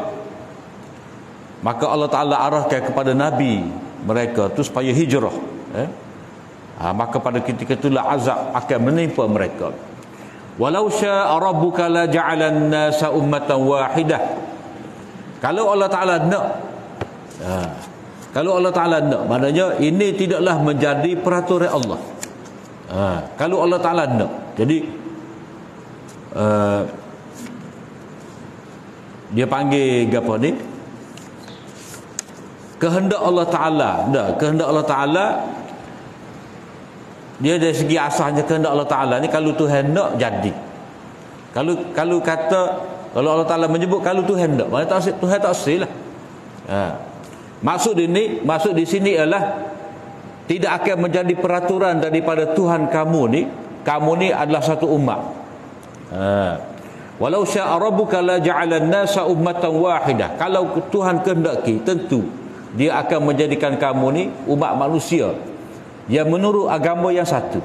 maka Allah Ta'ala arahkan kepada Nabi mereka tu supaya hijrah. Maka pada ketika itulah azab akan menimpa mereka. Walau syaa rabbuka la ja'alan nasa ummatan wahidah. Kalau Allah Ta'ala nak, kalau Allah Ta'ala nak, maknanya ini tidaklah menjadi peraturan Allah. Kalau Allah Ta'ala nak, jadi dia panggil apa ni, kehendak Allah Ta'ala. Kehendak Allah Ta'ala, dia dari segi asalnya kehendak Allah Ta'ala ni, kalau Tuhan nak jadi. Kalau kata, kalau Allah Ta'ala menyebut kalau Tuhan nak, maknanya Tuhan tak silap. Maksud di sini ialah tidak akan menjadi peraturan daripada Tuhan kamu ni adalah satu umat. Walau syaa rabbuka la ja'alan nasa ummatan wahidah. Kalau Tuhan kehendaki, tentu dia akan menjadikan kamu ni umat manusia yang menurut agama yang satu.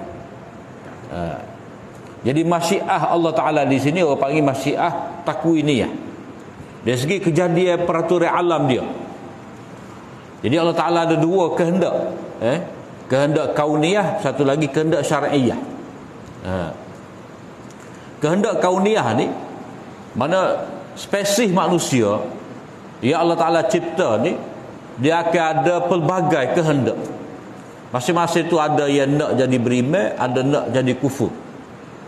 Jadi masyiah Allah Ta'ala di sini orang panggil masyiah takwiniyah. Dari segi kejadian peraturan alam dia. Jadi Allah Ta'ala ada dua kehendak, kehendak kauniyah, satu lagi kehendak syar'iyah. Kehendak kauniyah ni, mana spesies manusia Ya Allah Ta'ala cipta ni, dia akan ada pelbagai kehendak. Masing-masing tu ada yang nak jadi beriman, ada nak jadi kufur.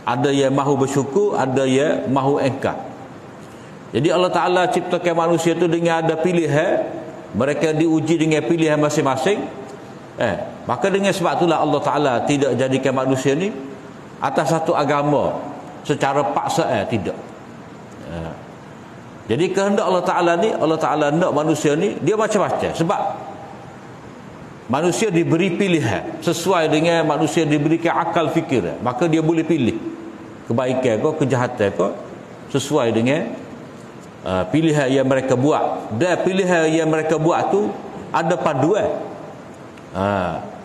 Ada yang mahu bersyukur, ada yang mahu engkar. Jadi Allah Ta'ala ciptakan manusia tu dengan ada pilihan. Mereka diuji dengan pilihan masing-masing. Maka dengan sebab itulah Allah Ta'ala tidak jadikan manusia ni atas satu agama secara paksaan, tidak. Jadi kehendak Allah Ta'ala ni, Allah Ta'ala nak manusia ni, dia macam-macam. Sebab manusia diberi pilihan sesuai dengan manusia diberikan akal fikir. Maka dia boleh pilih kebaikan ke kejahatan ke sesuai dengan pilihan yang mereka buat. Dan pilihan yang mereka buat tu ada paduan.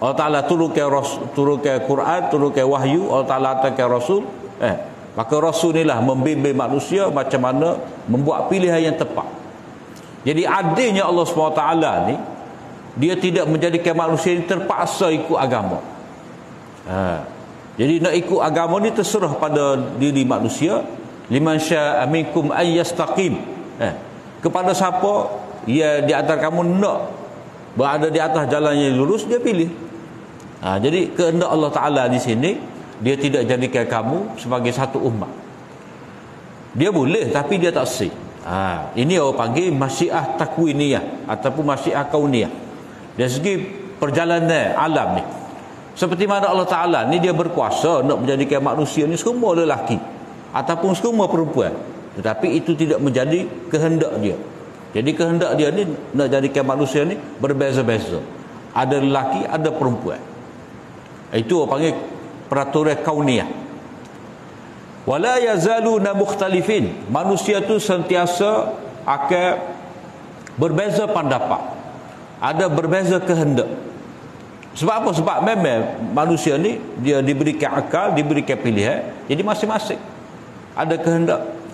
Allah Ta'ala turunkan Quran, turunkan wahyu, Allah Ta'ala hantarkan Rasul. Maka Rasul inilah membimbing manusia macam mana membuat pilihan yang tepat. Jadi adilnya Allah SWT ni, dia tidak menjadikan manusia ini terpaksa ikut agama. Jadi nak ikut agama ni terserah pada diri manusia. Liman syaa minkum ay yastaqim. Kepada siapa ya di antara kamu nak berada di atas jalan yang lurus, dia pilih. Jadi kehendak Allah Ta'ala di sini, dia tidak jadikan kamu sebagai satu umat. Dia boleh tapi dia tak sah. Ini orang panggil masyiah takwiniyah ataupun masyiah kauniyah. Dari segi perjalanan alam ni, seperti mana Allah Ta'ala ni dia berkuasa nak menjadikan manusia ni semua lelaki ataupun semua perempuan, tetapi itu tidak menjadi kehendak dia. Jadi kehendak dia ni nak jadikan manusia ni berbeza-beza, ada lelaki ada perempuan. Itu orang panggil peraturan kauniyah. Wala yazaluna mukhtalifin, manusia tu sentiasa akan berbeza pendapat, ada berbeza kehendak. Sebab apa? Sebab memang manusia ni dia diberikan akal, diberikan pilihan. Jadi masing-masing ada kehendak.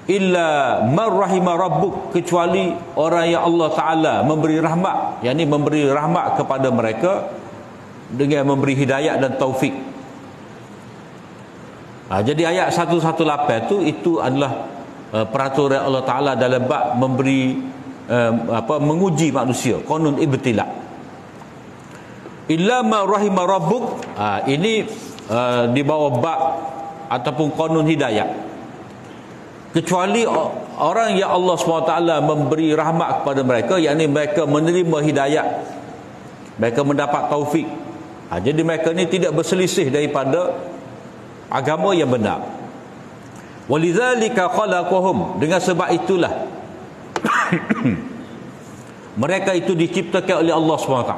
Illa man rahima rabbuk, kecuali orang yang Allah Ta'ala memberi rahmat, yakni memberi rahmat kepada mereka dengan memberi hidayah dan taufik. Jadi ayat 118 tu, itu adalah peraturan Allah Ta'ala dalam bab memberi menguji manusia, qanun ibtila. Illa ma rahima rabbuk, ini di bawah bab ataupun qanun hidayah. Kecuali orang yang Allah SWT memberi rahmat kepada mereka, yakni mereka menerima hidayah, mereka mendapat taufik. Jadi mereka ni tidak berselisih daripada agama yang benar. Walidzalika khalaqahum, dengan sebab itulah mereka itu diciptakan oleh Allah SWT.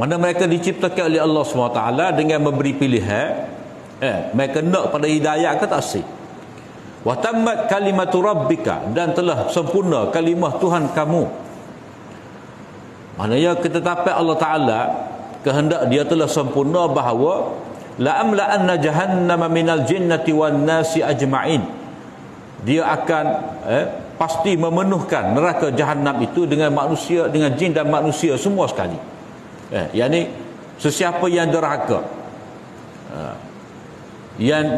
Mana mereka diciptakan oleh Allah SWT dengan memberi pilihan, mereka nak pada hidayah ke tak sih. Wa tammat kalimatu rabbika, dan telah sempurna kalimah Tuhan kamu. Maknanya ketetapan Allah Ta'ala, kehendak dia telah sempurna bahawa la amla'anna jahannama minal jinnati wan nasi ajma'in, dia akan pasti memenuhkan neraka jahanam itu dengan manusia, dengan jin dan manusia semua sekali. Yakni sesiapa yang derhaka, yang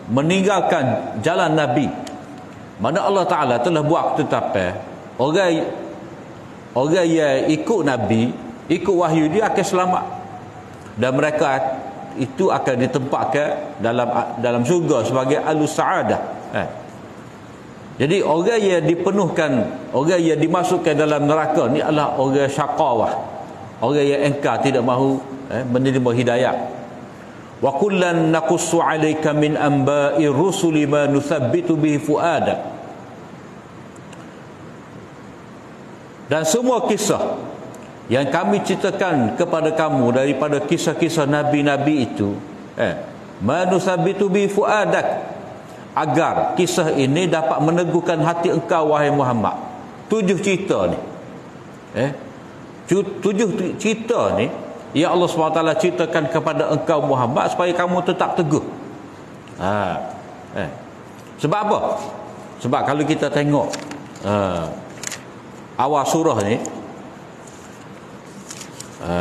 meninggalkan jalan Nabi, mana Allah Ta'ala telah buat ketetapan orang yang ikut Nabi, ikut wahyu dia akan selamat, dan mereka itu akan ditempatkan dalam syurga sebagai alus sa'adah. Jadi orang yang dipenuhkan, orang yang dimasukkan dalam neraka ni adalah orang syaqawah, orang yang engkar, tidak mahu menerima hidayah. Wa kullan naqussu 'alaika min anba'ir rusuli ma nuthabbitu bihi fu'adak. Dan semua kisah yang kami ceritakan kepada kamu daripada kisah-kisah nabi-nabi itu, ma nuthabbitu bihi fu'adak, agar kisah ini dapat meneguhkan hati engkau wahai Muhammad. 7 cerita ni, 7 cerita ni ya Allah SWT ceritakan kepada engkau Muhammad supaya kamu tetap teguh. Sebab apa? Sebab kalau kita tengok awal surah ni,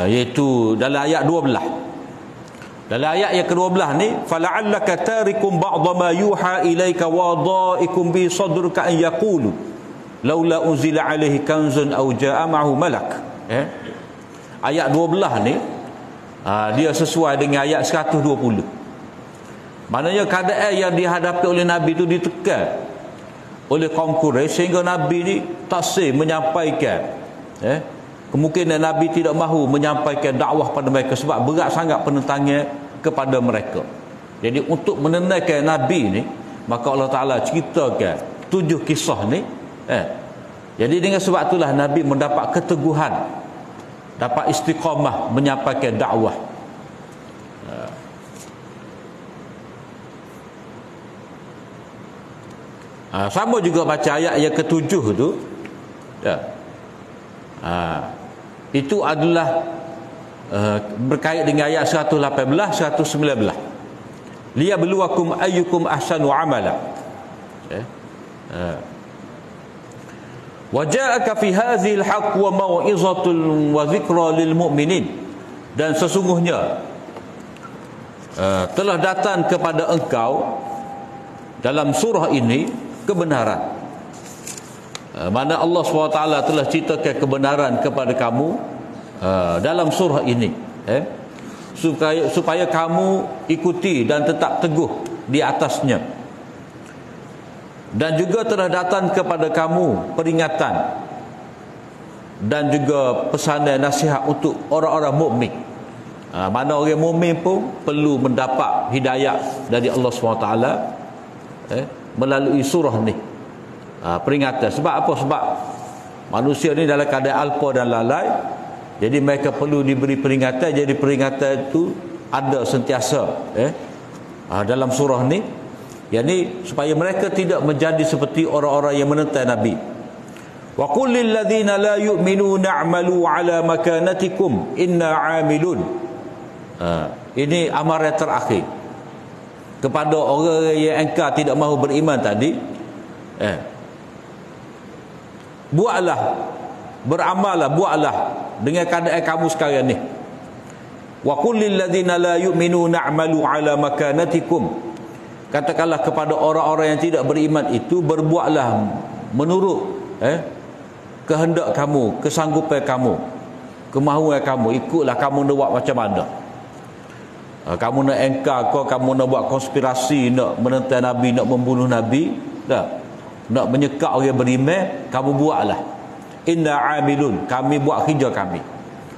iaitu dalam ayat 12, dalam ayat yang ke-12 ni, fala'allaka tarikum ba'dha ma yuha ilaika wa dha'ikum bi sadruka an yaqulu laula unzila alaihi kanzun aw jaa ma'ahu malak. Ayat 12 ni dia sesuai dengan ayat 120. Maknanya keadaan yang dihadapi oleh Nabi itu ditekan oleh kaum Quraisy sehingga Nabi ni tak sah menyampaikan. Kemungkinan Nabi tidak mahu menyampaikan dakwah pada mereka sebab berat sangat penentangnya kepada mereka. Jadi untuk menenangkan Nabi ni, maka Allah Ta'ala ceritakan 7 kisah ni. Jadi dengan sebab itulah Nabi mendapat keteguhan, dapat istiqamah menyampaikan dakwah. Sama juga baca ayat yang ke-7 tu. Itu adalah berkait dengan ayat 118, 119. Liyabluwakum ayyukum ahsanu amala. Wa ja'aka fi hadhil haqq wa mau'izatun wa dhikra lil mu'minin. Dan sesungguhnya telah datang kepada engkau dalam surah ini kebenaran. Mana Allah SWT telah ceritakan kebenaran kepada kamu dalam surah ini, supaya kamu ikuti dan tetap teguh di atasnya. Dan juga telah datang kepada kamu peringatan dan juga pesanan nasihat untuk orang-orang mukmin. Mana orang mukmin pun perlu mendapat hidayah dari Allah SWT melalui surah ni. Peringatan. Sebab apa? Sebab manusia ni dalam keadaan alpa dan lalai. Jadi mereka perlu diberi peringatan. Jadi peringatan itu ada sentiasa dalam surah ni. Yang ni supaya mereka tidak menjadi seperti orang-orang yang menentang Nabi. Wa qul lil ladzina la yu'minuna a'malu 'ala makanatikum inna 'amilun. Ini amaran terakhir kepada orang yang engkau tidak mahu beriman tadi. Buatlah, beramallah, buatlah dengan keadaan kamu sekarang ni. Wa qul lil ladzina la yu'minuna a'malu 'ala makanatikum. Katakanlah kepada orang-orang yang tidak beriman itu, berbuatlah menurut kehendak kamu, kesanggupan kamu, kemahuan kamu. Ikutlah kamu nak buat macam mana. Kamu nak engkar ke, kamu nak buat konspirasi, nak menentang Nabi, nak membunuh Nabi, nak menyekap orang beriman, kamu buatlah. Inna amilun, kami buat kerja kami.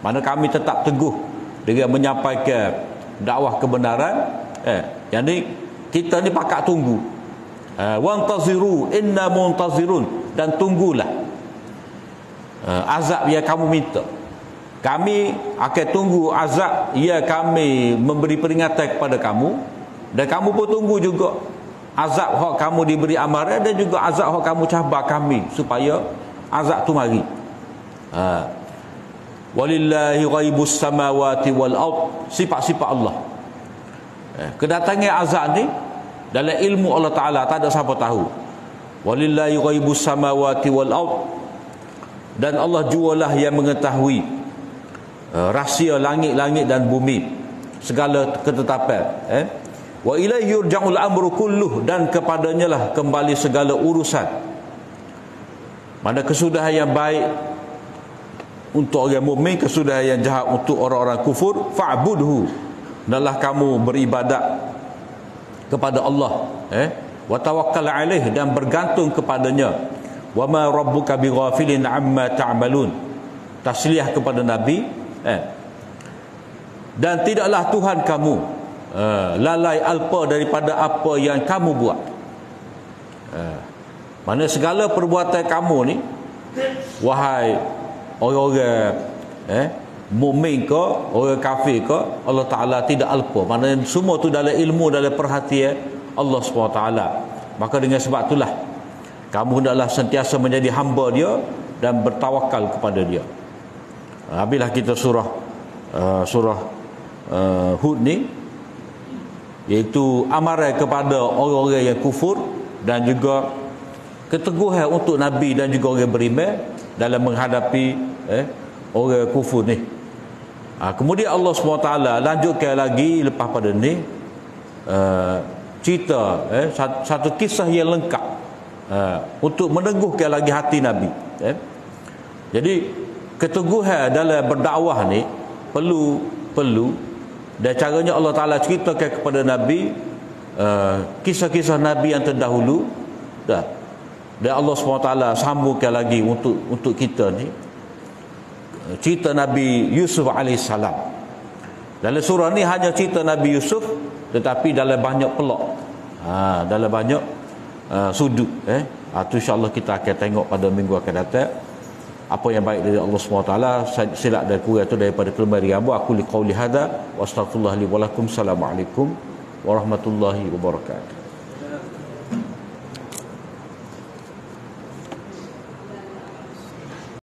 Mana kami tetap teguh dengan menyampaikan dakwah kebenaran. Yang ni kita ni pakat tunggu. Wantaziru inna muntazirun, dan tunggulah azab yang kamu minta. Kami akan tunggu azab yang kami memberi peringatan kepada kamu, dan kamu pun tunggu juga azab hak kamu diberi amaran, dan juga azab hak kamu cabar kami supaya azab tu mari. Walillahi ghaibus samawati wal ard, sifat-sifat Allah. Kedatangan azab ni dalam ilmu Allah Ta'ala tak ada siapa tahu. Walillahi ghaibus samawati wal ard, dan Allah jualah yang mengetahui rahsia langit-langit dan bumi, segala ketetapan. Wa ilaihi yurja'ul amru kulluh, dan kepadanya lah kembali segala urusan. Mana kesudahan yang baik untuk orang mukmin, kesudahan yang jahat untuk orang-orang kufur. Fa'budhu, hendaklah kamu beribadat kepada Allah, wa tawakkal alaih, dan bergantung kepadanya. Wa ma rabbuka bighafilin amma ta'malun, tasliah kepada Nabi. Dan tidaklah Tuhan kamu lalai alpa daripada apa yang kamu buat. Mana segala perbuatan kamu ni, wahai orang-orang mukmin ke, orang kafir ke, Allah Ta'ala tidak alpa. Maknanya semua tu dalam ilmu, dalam perhatian Allah SWT. Maka dengan sebab itulah kamu hendaklah sentiasa menjadi hamba dia dan bertawakal kepada dia. Habislah kita surah Hud ni, iaitu amaran kepada orang-orang yang kufur, dan juga keteguhan untuk Nabi dan juga orang beriman dalam menghadapi orang kufur ni. Kemudian Allah SWT lanjutkan lagi lepas pada ni, cerita satu kisah yang lengkap untuk meneguhkan lagi hati Nabi. Jadi keteguhan dalam berdakwah ni perlu dan caranya Allah Ta'ala ceritakan kepada Nabi kisah-kisah Nabi yang terdahulu dan Allah SWT sambungkan lagi untuk kita ni cerita Nabi Yusuf AS. Dalam surah ni hanya cerita Nabi Yusuf, tetapi dalam banyak pelak, dalam banyak sudut. Itu insyaAllah kita akan tengok pada minggu akan datang. Apa yang baik dari Allah SWT, silap dan kurang itu daripada kelemahan riabu. Aku liqauli hadha wa astaghfirullah li wa lakum. Assalamualaikum warahmatullahi wabarakatuh.